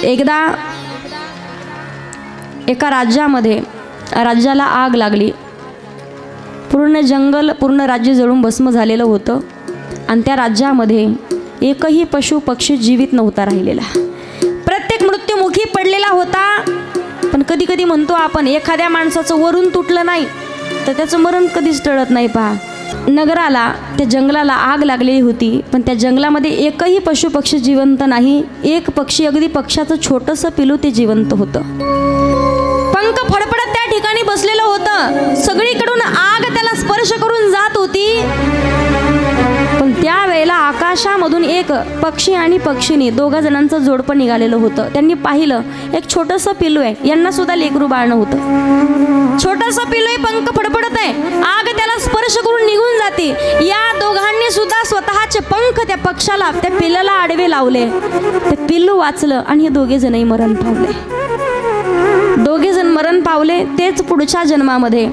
एकदा एका राज्याला आग लागली। पूर्ण जंगल, पूर्ण राज्य जळून भस्म झालेलं होतं आणि त्या राज्यामध्ये एकही पशु पक्षी जीवित नव्हता राहिलेला। प्रत्येक मृत्युमुखी पडलेला होता। पण कधी कधी म्हणतो आपण, एखाद्या माणसाचं वरून तुटलं नाही तर त्याचं मरण कधीच टळत नाही। पहा, नगराला, त्या जंगलाला आग लागलेली होती, पण त्या जंगलामध्ये एकही पशु पक्षी जिवंत नाही। एक पक्षी, अगदी पक्षाचं छोटंसं पिलू ते जिवंत होतं। पंख फडफडत त्या ठिकाणी बसलेलं होतं। सगळीकडून आग त्याला स्पर्श करून जात होती। पण त्यावेळेला आकाशामधून एक पक्षी आणि पक्षीने, दोघा जणांचं जोडपं निघालेलं होतं। त्यांनी पाहिलं, एक छोटंसं पिलू आहे, यांना सुद्धा लेकरू बाळ नव्हतं। छोटंसं पिलू आहे, पंख फडफडत आहे, आग त्याला स्पर्श करून निघून जाते। या दोघांनी सुद्धा स्वतःचे पंख त्या पक्षाला, त्या पिल्लाला आडवे लावले। ते पिल्लू वाचलं आणि हे दोघे जणही मरण पावले। दोघे जण मरण पावले। तेच पुढच्या जन्मामध्ये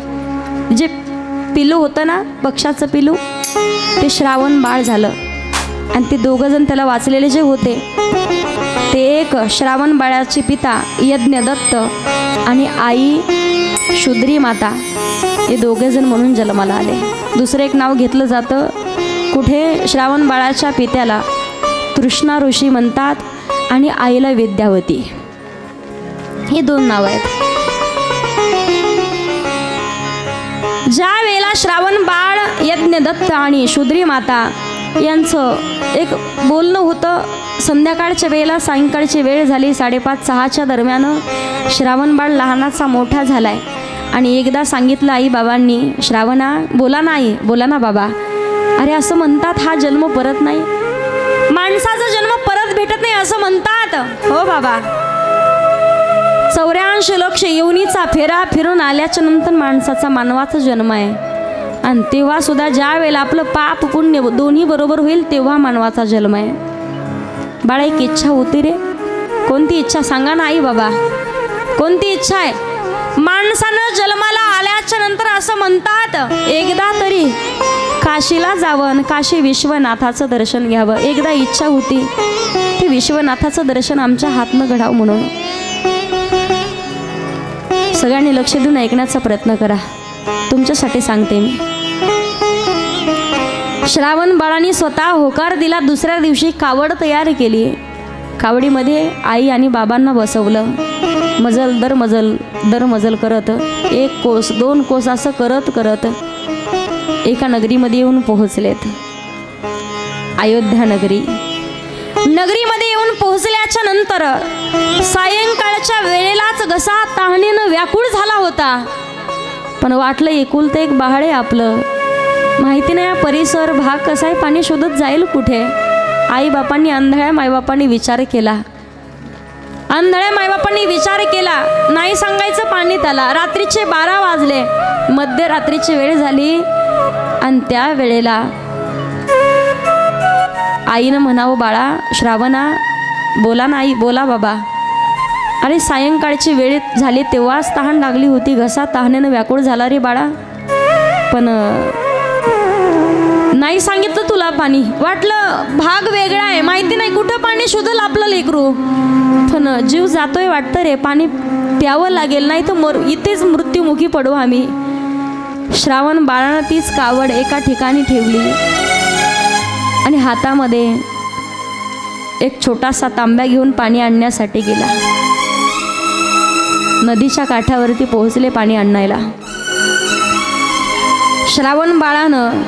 जे पिलू होतं ना, पक्षाचं पिलू, ते श्रावण बाळ झालं। आणि ते दोघं जण त्याला वाचलेले जे होते, ते एक श्रावण बाळाचे पिता यज्ञदत्त आणि आई शूद्री माता, हे दोघे जण म्हणून जन्माला आले। दुसरं एक नाव घेतलं जातं कुठे, श्रावण बाळाच्या पित्याला तृष्णा ऋषी म्हणतात आणि आईला विद्यावती, ही दोन नाव आहेत। ज्या वेळेला श्रावण बाळ, यज्ञदत्त आणि शूद्री माता यांचं एक बोलणं होतं, संध्याकाळच्या वेळेला, सायंकाळची वेळ झाली, 5:30-6च्या दरम्यान श्रावण बाळ लहानाचा मोठा झालाय आणि एकदा सांगितलं आई बाबांनी, श्रावणा बोला ना आई, बोला ना बाबा, अरे असं म्हणतात हा जन्म परत नाही, माणसाचा जन्म परत भेटत नाही असं म्हणतात। हो बाबा, 84 लक्ष योनीचा फेरा फिरून आल्याच्या नंतर माणसाचा, मानवाचा जन्म आहे। आणि तेव्हा सुद्धा ज्या वेळेला आपलं पाप पुण्य दोन्ही बरोबर होईल तेव्हा मानवाचा जन्म आहे। बाळा, एक इच्छा होती रे, कोणती इच्छा सांगा ना आई बाबा, कोणती इच्छा आहे? माणसानं जन्माला आल्याच्या नंतर असं म्हणतात, एकदा तरी काशीला जावं, काशी विश्वनाथाचं दर्शन घ्यावं। एकदा इच्छा होती ते विश्वनाथाचं दर्शन आमच्या हातनं घडावं म्हणून। सगळ्यांनी लक्ष देऊन ऐकण्याचा प्रयत्न करा, तुमच्यासाठी सांगते मी। श्रावण बाळाने स्वतः होकार दिला। दुसऱ्या दिवशी कावड तयार केली। कावडीमध्ये आई आणि बाबांना बसवलं। मजल दर मजल करत, 1 कोस 2 कोस असं करत करत एका नगरीमध्ये येऊन पोहोचलेत, अयोध्या नगरी। नगरीमध्ये येऊन पोहोचल्याच्या नंतर सायंकाळच्या वेळेलाच घसा तहानेनं व्याकुळ झाला होता। पण वाटलं एकुलतं एक बाळ आहे आपलं, माहिती नाही परिसर भाग कसा आहे, पाणी शोधत जाईल कुठे। आई बापांनी, आंधळ्या मायबापांनी विचार केला, आंधळ्या मायबापांनी विचार केला, नाही सांगायचं पाणी त्याला। रात्रीचे 12 वाजले, मध्यरात्रीची वेळ झाली आणि त्या वेळेला आईनं म्हणावं, बाळा श्रावणा बोला ना आई, बोला बाबा। अरे सायंकाळची वेळ झाली तेव्हाच तहान लागली होती, घसा तहानेनं व्याकुळ झाला रे बाळा, पण नाही सांगितलं तुला पाणी, वाटलं भाग वेगळा आहे, माहिती नाही कुठं पाणी शोधल आपलं लेकरू, पण जीव जातोय वाटतं रे, पाणी प्यावं लागेल, नाही तर इथेच मृत्युमुखी पडू आम्ही। श्रावण बाळानं तीच कावड एका ठिकाणी ठेवली आणि हातामध्ये एक छोटासा तांब्या घेऊन पाणी आणण्यासाठी गेला। नदीच्या काठावरती पोहोचले पाणी आणायला। श्रावण बाळानं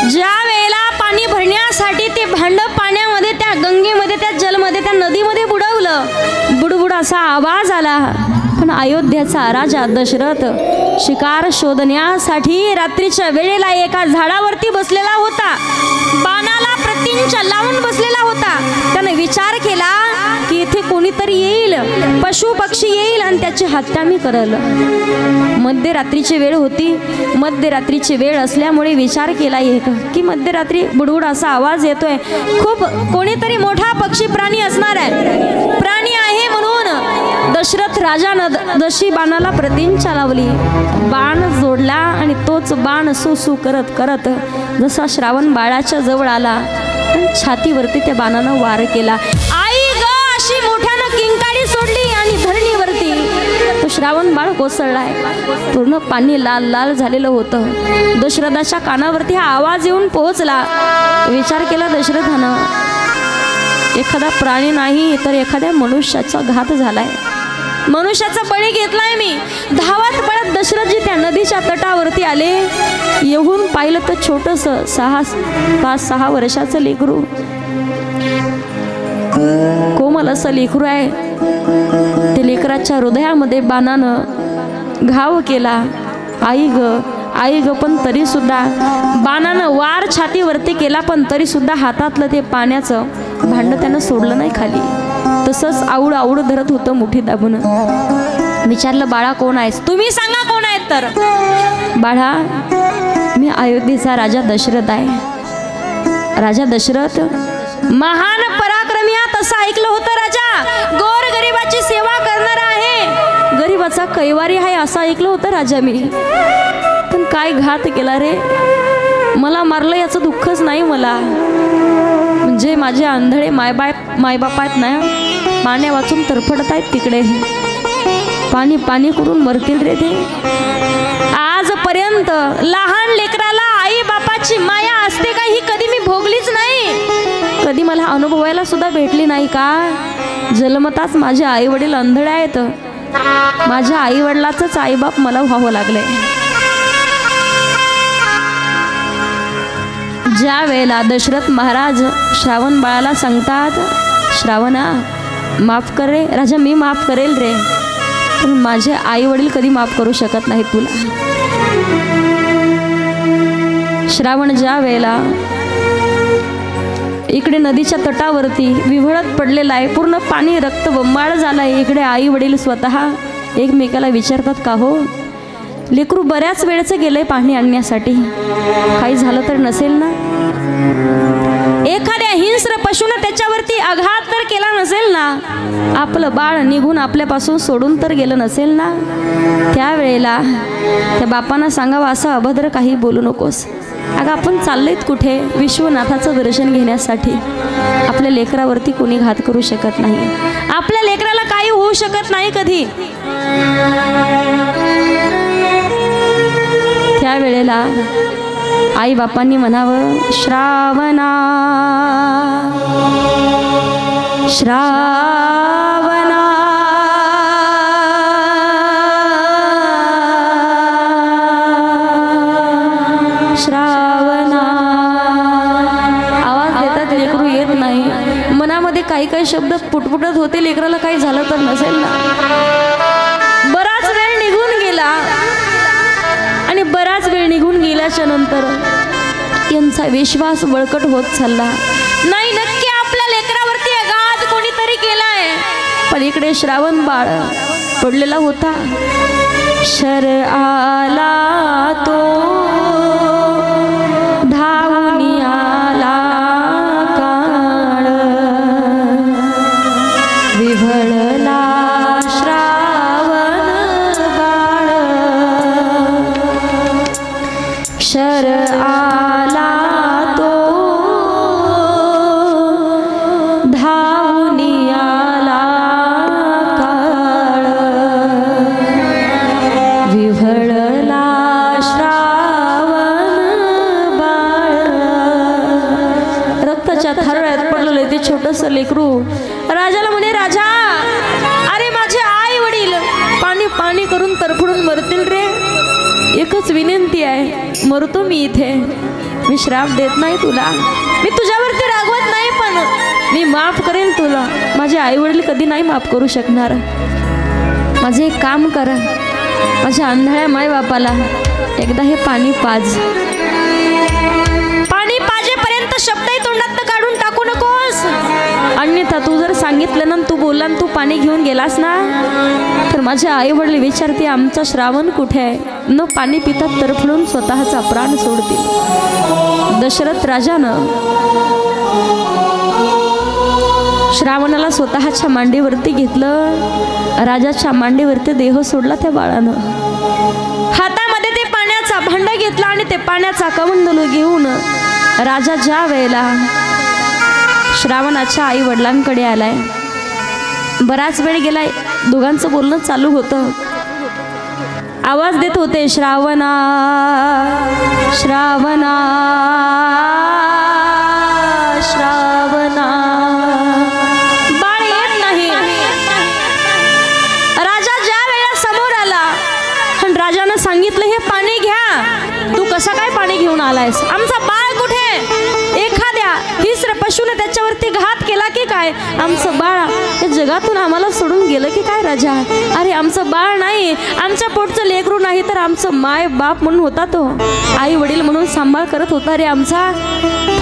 ज्या वेळेला पाणी भरण्यासाठी ते भांड पाण्यामध्ये, त्या गंगेमध्ये, त्या जलमध्ये, त्या नदीमध्ये बुडवलं, बुडबुड असा आवाज आला। पण अयोध्येचा राजा दशरथ शिकार शोधण्यासाठी रात्रीच्या वेळेला एका झाडावरती बसलेला होता, बाणाला प्रतींच्या लावून बसलेला होता। त्याने विचार केला की इथे कोणीतरी येईल, पशु पक्षी येईल आणि त्याची हत्या मी करल। मध्यरात्रीची वेळ होती, मध्यरात्रीची वेळ असल्यामुळे विचार केला एक की मध्यरात्री बुडबुड असा आवाज येतोय, खूप कोणीतरी मोठा पक्षी प्राणी असणार आहे, प्राणी आहे म्हणून दशरथ राजानं दशी बाणाला प्रतींच्या लावली, बाण जोडला आणि तोच बाण सुसू करत करत जसा श्रावण बाळाच्या जवळ आला, छातीवरती त्या बाणानं वार केला। आई ग अशी मोठ्यानं किंकाळी सोडली आणि धरणीवरती तो श्रावण बाळ कोसळलाय. पूर्ण पाणी लाल लाल झालेलं होतं. दशरथाच्या कानावरती हा आवाज येऊन पोहोचला. विचार केला दशरथानं, एखादा प्राणी नाही तर एखाद्या मनुष्याचा घात झालाय, मनुष्याचा बळी घेतलाय मी. धावत पळत दशरथजी त्या नदीच्या तटावरती आले. येऊन पाहिलं तर छोटस 5-6 वर्षाचं लेकरू, कोमल असं लेकरू आहे. ते लेकराच्या हृदयामध्ये बाणानं घाव केला. आई ग आई ग, पण तरी सुद्धा बाणानं वार छातीवरती केला, पण तरी सुद्धा हातातलं ते पाण्याचं भांड त्यानं सोडलं नाही खाली. तसंच आवड आवड धरत होतं मुठी दाबून. विचारलं, बाळा कोण आहेस? तुम्ही सांगा कोण आहेत तर. बाळा, मी अयोध्येचा राजा दशरथ आहे. राजा दशरथ महान पराक्रमी, तसं ऐकलं होतं राजा. गोर गरिबाची सेवा करणारा आहे, गरिबाचा कैवारी आहे असं ऐकलं होतं राजा मी. पण काय घात केला रे, मला मारलं याचं दुःखच नाही मला. म्हणजे माझे आंधळे मायबाप आहेत ना, पाण्या वाचून तरफडत आहेत तिकडे. पाणी पाणी करून मरतील रे ते. आजपर्यंत लहान लेकराला आई बापाची माया असते का ही कधी मी भोगलीच नाही. कधी मला अनुभवायला सुद्धा भेटली नाही का. जन्मताच माझे आई वडील आंधळे आहेत. माझ्या आई वडिलाचंच आईबाप मला व्हावं लागलंय. ज्या वेळेला दशरथ महाराज श्रावण बाळाला सांगतात, श्रावणा माफ कर रे राजा, मी माफ करेल रे, पण माझे आई वडील कधी माफ करू शकत नाही तुला. श्रावण ज्या वेळेला इकडे नदीच्या तटावरती विव्हळत पडलेला आहे, पूर्ण पाणी रक्त बंबाळ झालं आहे. इकडे आई वडील स्वतः एकमेकाला विचारतात, का हो लेकरू बऱ्याच वेळचं गेलंय पाणी आणण्यासाठी, काही झालं तर नसेल ना. एखाद्या हिंस्र पशुनं त्याच्यावरती आघात तर केला नसेल ना. आपलं बाळ निघून आपल्यापासून सोडून तर गेलं नसेल ना. त्यावेळेला त्या बापांना सांगावं, असं अभद्र काही बोलू नकोस. अगं आपण चाललेत कुठे, विश्वनाथाचं दर्शन घेण्यासाठी. आपल्या लेकरावरती कोणी घात करू शकत नाही. आपल्या लेकराला काही होऊ शकत नाही कधी. त्यावेळेला आई बापांनी म्हणावं, श्रावणा श्रावणा श्रावणा. आवाज देतात, लेकरू येत नाही. मनामध्ये काही काही शब्द पुटपुटत होते, लेकराला काही झालं तर नसेल ना. बराच वेळ निघून गेला आणि बराच वेळ निघून गेल्याच्या नंतर यांचा विश्वास बळकट होत चालला. नाही, नक्की आपल्या लेकरावरती आघात कोणीतरी केलाय. पण इकडे श्रावण बाळ पडलेला होता. शर आला तो धावून आला काळ, विव्हळला श्रावण बाळ. शर आला तो धावून आला काळ, विव्हळला श्रावण बाळ. रक्ताच्या थारोळ्यात पडलेलं ते छोटंसं लेकरू राजाला म्हणे, राजा अरे माझे आई वडील पाणी पाणी करून तरफडून मरतील रे. एकच विनंती आहे, मरतो मी इथे, मी श्राप देत नाही तुला, मी तुझ्यावरती रागवत नाही, पण मी माफ करेल तुला. माझे आई वडील कधी नाही माफ करू शकणार. माझे एक काम करा, माझ्या आंधळ्या माय बापाला एकदा हे पाणी पाज. पाणी पाजेपर्यंत शब्दही तोंडात काढून टाकू नकोस. अन्यथा तू जर सांगितलं ना, तू बोलला तू पाणी घेऊन गेलास ना, तर माझे आई वडील विचारते आमचा श्रावण कुठे आहे. न पाणी पितात तरफडून स्वतःचा प्राण सोडतील. दशरथ राजानं श्रावणाला स्वतःच्या मांडीवरती घेतलं. राजाच्या मांडीवरती देह सोडला त्या बाळानं. हातामध्ये ते पाण्याचा भांड घेतला आणि ते पाण्याचा कमंडलू घेऊन राजा ज्या वेळेला श्रावणाच्या आई वडिलांकडे आलाय, बराच वेळ गेला, दोघांचं बोलणं चालू होतं. आवाज देत होते, श्रावणा श्रावणा श्रावणा. बाळ येत नाही. राजा ज्या वेळेला समोर आला पण राजानं सांगितलं, हे पाणी घ्या. तू कसा काय पाणी घेऊन आलायस? आमचा बाळ कुठे? एखाद्या हिस्र पशुने त्याच्यावरती घात केला की काय? आमचं बाळ या जगातून आम्हाला सोडून गेलं की काय राजा? अरे आमचं बाळ नाही, आमच्या पोटचं लेकरू नाही, तर आमचं माय बाप म्हणून होता तो, आई वडील म्हणून सांभाळ करत होता रे आमचा.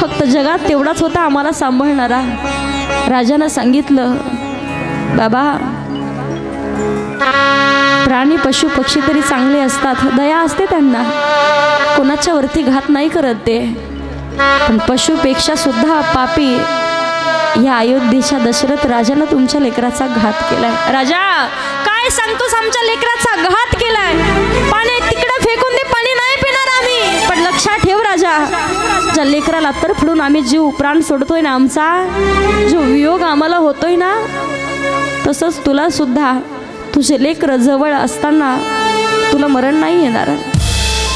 फक्त जगात तेवढाच होता आम्हाला सांभाळणारा. राजानं सांगितलं, बाबा प्राणी पशु पक्षी तरी चांगले असतात, दया असते त्यांना, कोणाच्या वरती घात नाही करत ते. पण पशुपेक्षा सुद्धा पापी या अयोध्येच्या दशरथ राजानं तुमच्या लेकराचा घात केलाय. राजा काय सांगतोस? आमच्या लेकराचा घात केलाय. पाणी तिकडे फेकून दे, पाणी नाही पिणार आम्ही. पण लक्षात ठेव राजा, ज्या लेकराला तरफडून आम्ही जीव प्राण सोडतोय ना, आमचा जो वियोग आम्हाला होतोय ना, तसंच तुला सुद्धा तुझे लेकर जवळ असताना तुला मरण नाही येणार.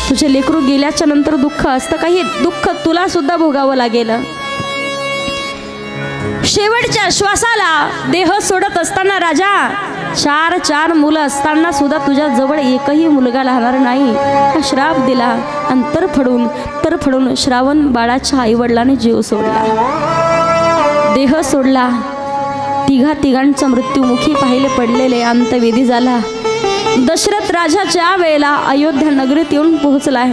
तुझे लेकरू गेल्याच्या नंतर दुःख असतं, काही दुःख तुला सुद्धा भोगावं लागेल. शेवटच्या श्वासाला देह सोडत असताना राजा, 4 मुलं असताना सुद्धा तुझ्या जवळ एकही मुलगा राहणार नाही हा श्राप दिला. आणि तरफडून श्रावण बाळाच्या आईवडिलांनी जीव सोडला, देह सोडला. तिघांचा मृत्यूमुखी पाहिले पडलेले अंतविधी झाला. दशरथ राजा ज्या वेळेला अयोध्या नगरीत येऊन पोहोचलाय,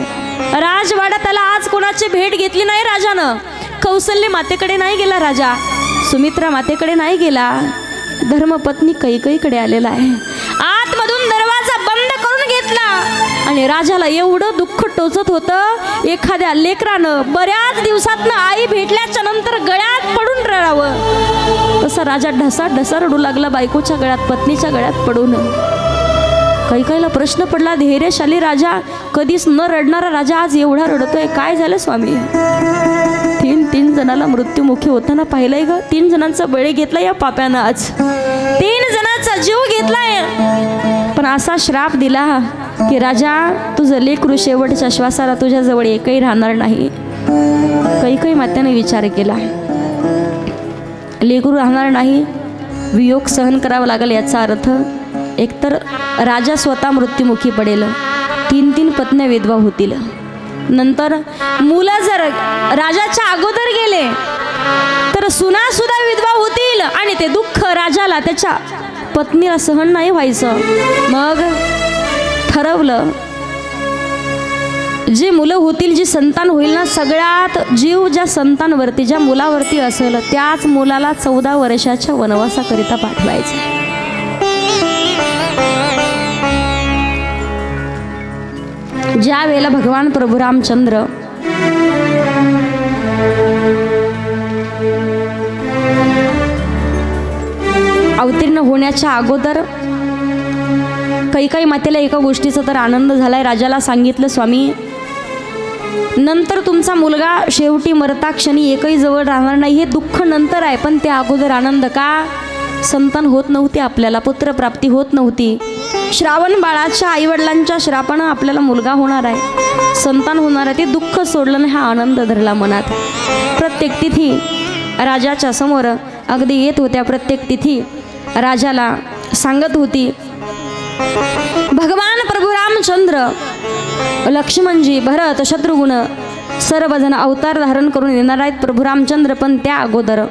राजवाड्यात त्याला आज कोणाची भेट घेतली नाही राजानं. कौसल्य मातेकडे नाही गेला राजा, सुमित्रा मातेकडे नाही गेला, धर्मपत्नी कैकेयीकडे आलेला आहे. आतमधून दरवाजा बंद करून घेतला आणि राजाला एवढं दुःख टोचत होतं, एखाद्या लेकरानं बऱ्याच दिवसातनं आई भेटल्याच्या नंतर गळ्यात पडून रडावं तसा राजा ढसा रडू लागला, बायकोच्या गळ्यात, पत्नीच्या गळ्यात पडून. कैकेयीला प्रश्न पडला, धैर्यशाली राजा, कधीच न रडणारा राजा आज एवढा रडतोय, काय झालं स्वामी? 3 जणाला मृत्यूमुखी होताना पाहिलंय ग. 3 जणांचा बळी घेतला या पाप्यानं, आज 3 जणांचा जीव घेतलाय. पण असा श्राप दिला की राजा, तुझं लेकरू शेवटच्या श्वासाला तुझ्या जवळ एकही राहणार नाही. कैकेयी मातेने विचार केला, लेकरू राहणार नाही, वियोग सहन करावा लागेल. याचा अर्थ एकतर राजा स्वतः मृत्युमुखी पडेल, 3 पत्न्या विधवा होतील. नंतर मुलं जर राजाच्या अगोदर गेले तर सुना सुद्धा विधवा होतील आणि ते दुःख राजाला, त्याच्या पत्नीला सहन नाही व्हायचं. मग ठरवलं, जे मुलं होतील, जी संतान होईल ना, सगळ्यात जीव ज्या संतांवरती, ज्या मुलावरती असेल त्याच मुलाला 14 वर्षाच्या वनवासाकरिता पाठवायचं. ज्या वेळेला भगवान प्रभू रामचंद्र अवतीर्ण होण्याच्या अगोदर कैकेयी मातेला एका गोष्टीचा तर आनंद झालाय. राजाला सांगितलं, स्वामी नंतर तुमचा मुलगा शेवटी मरता क्षणी एकही जवळ राहणार नाही, हे दुःख नंतर आहे, पण त्या अगोदर आनंद का? संतान होत नव्हते, आपल्याला पुत्रप्राप्ती होत नव्हती. श्रावण बाळाच्या आईवडिलांच्या श्रापानं आपल्याला मुलगा होणार आहे, संतान होणार आहे, ते दुःख सोडलं नाही, हा आनंद धरला मनात. प्रत्येक तिथी राजाच्या समोर अगदी येत होत्या, प्रत्येक तिथी राजाला सांगत होती, भगवान प्रभू रामचंद्र, लक्ष्मणजी, भरत, शत्रुघ्न सर्वजण अवतार धारण करून येणार आहेत प्रभू रामचंद्र. पण त्या अगोदर